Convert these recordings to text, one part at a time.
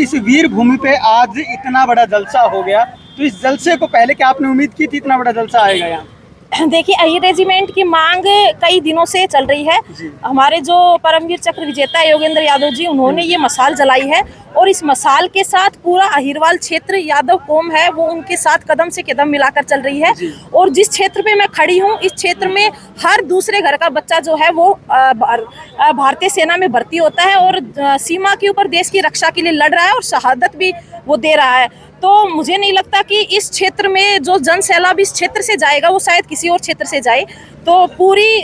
इस वीर भूमि पे आज इतना बड़ा जलसा हो गया, तो इस जलसे को पहले क्या आपने उम्मीद की थी इतना बड़ा जलसा आएगा यहाँ? देखिए, अहिर रेजिमेंट की मांग कई दिनों से चल रही है। हमारे जो परमवीर चक्र विजेता है योगेंद्र यादव जी, उन्होंने ये मसाल जलाई है और इस मसाल के साथ पूरा अहिरवाल क्षेत्र यादव कौम है वो उनके साथ कदम से कदम मिलाकर चल रही है। और जिस क्षेत्र पे मैं खड़ी हूँ, इस क्षेत्र में हर दूसरे घर का बच्चा जो है वो भारतीय सेना में भर्ती होता है और सीमा के ऊपर देश की रक्षा के लिए लड़ रहा है और शहादत भी वो दे रहा है। तो मुझे नहीं लगता कि इस क्षेत्र में जो जन सैलाब इस क्षेत्र से जाएगा वो शायद किसी और क्षेत्र से जाए। तो पूरी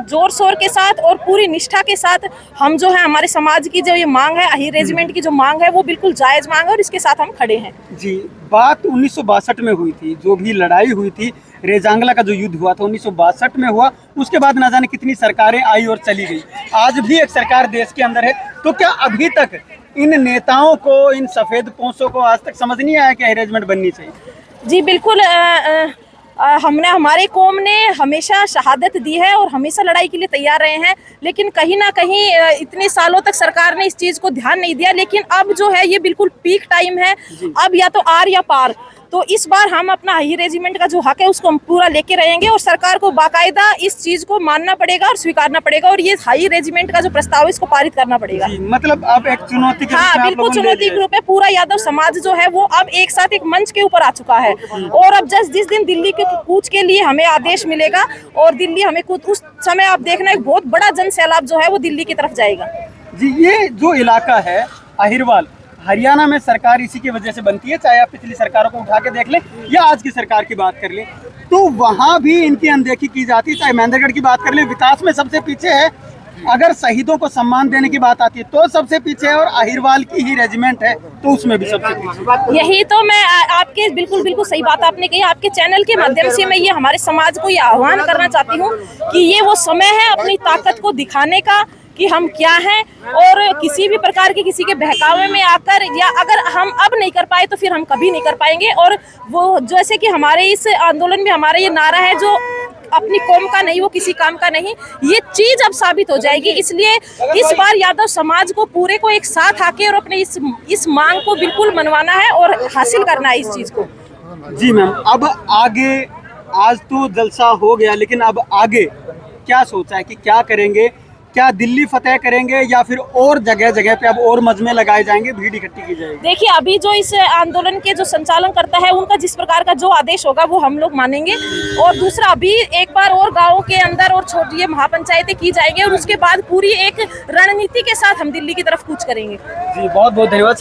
जोर शोर के साथ और पूरी निष्ठा के साथ हम जो है, हमारे समाज की जो ये मांग है, अहिर रेजिमेंट की जो मांग है, वो बिल्कुल जायज़ मांग है और इसके साथ हम खड़े हैं। जी, बात 1962 में हुई थी, जो भी लड़ाई हुई थी, रेजांगला का जो युद्ध हुआ था 1962 में हुआ। उसके बाद ना जाने कितनी सरकारें आई और चली गई। आज भी एक सरकार देश के अंदर है, तो क्या अभी तक इन नेताओं को, इन सफ़ेद पोंछों को आज तक समझ नहीं आया कि अरेंजमेंट बननी चाहिए? जी बिल्कुल, हमने, हमारे कौम ने हमेशा शहादत दी है और हमेशा लड़ाई के लिए तैयार रहे हैं, लेकिन कहीं ना कहीं इतने सालों तक सरकार ने इस चीज़ को ध्यान नहीं दिया। लेकिन अब जो है ये बिल्कुल पीक टाइम है, अब या तो आर या पार। तो इस बार हम अपना अहिर रेजिमेंट का जो हक है उसको हम पूरा लेके रहेंगे और सरकार को बाकायदा इस चीज़ को मानना पड़ेगा और स्वीकारना पड़ेगा और ये अहिर रेजिमेंट का जो प्रस्ताव है इसको पारित करना पड़ेगा। मतलब अब एक चुनौती के रूप में, हाँ बिल्कुल चुनौती के रूप में पूरा यादव समाज जो है वो अब एक साथ एक मंच के ऊपर आ चुका है। और अब जिस दिन दिल्ली के कूच के लिए हमें आदेश मिलेगा और दिल्ली हमें उस समय आप देखना एक बहुत बड़ा जन सैलाब जो है वो दिल्ली की तरफ जाएगा। जी, ये जो इलाका है अहिरवाल, हरियाणा में सरकार इसी की वजह से बनती है। चाहे आप पिछली सरकारों को उठा के देख लें या आज की सरकार की बात कर लें, तो वहाँ भी इनकी अनदेखी की जाती है। चाहे महेंद्रगढ़ की बात कर लें, विकास में सबसे पीछे है। अगर शहीदों को सम्मान देने की बात आती है तो सबसे पीछे है, और अहिरवाल की ही रेजिमेंट है तो उसमें भी सबसे पीछे। यही तो मैं आपके बिल्कुल सही बात आपने कही। आपके चैनल के माध्यम से मैं ये हमारे समाज को ये आह्वान करना चाहती हूँ कि ये वो समय है अपनी ताकत को दिखाने का कि हम क्या हैं, और किसी भी प्रकार के किसी के बहकावे में आकर, या अगर हम अब नहीं कर पाए तो फिर हम कभी नहीं कर पाएंगे। और वो जैसे कि हमारे इस आंदोलन में हमारा ये नारा है, जो अपनी कौम का नहीं वो किसी काम का नहीं, ये चीज अब साबित हो जाएगी। इसलिए इस बार यादव समाज को पूरे को एक साथ आके और अपने इस मांग को बिल्कुल मनवाना है और हासिल करना है इस चीज को। जी मैम, अब आगे, आज तो जलसा हो गया, लेकिन अब आगे क्या सोचा है कि क्या करेंगे? क्या दिल्ली फतेह करेंगे या फिर और जगह जगह पे अब और मजमे लगाए जाएंगे, भीड़ इकट्ठी की जाएगी? देखिए, अभी जो इस आंदोलन के जो संचालन करता है उनका जिस प्रकार का जो आदेश होगा वो हम लोग मानेंगे। और दूसरा, अभी एक बार और गाँव के अंदर और छोटी ये महापंचायतें की जाएंगी और उसके बाद पूरी एक रणनीति के साथ हम दिल्ली की तरफ कूच करेंगे। जी, बहुत बहुत धन्यवाद।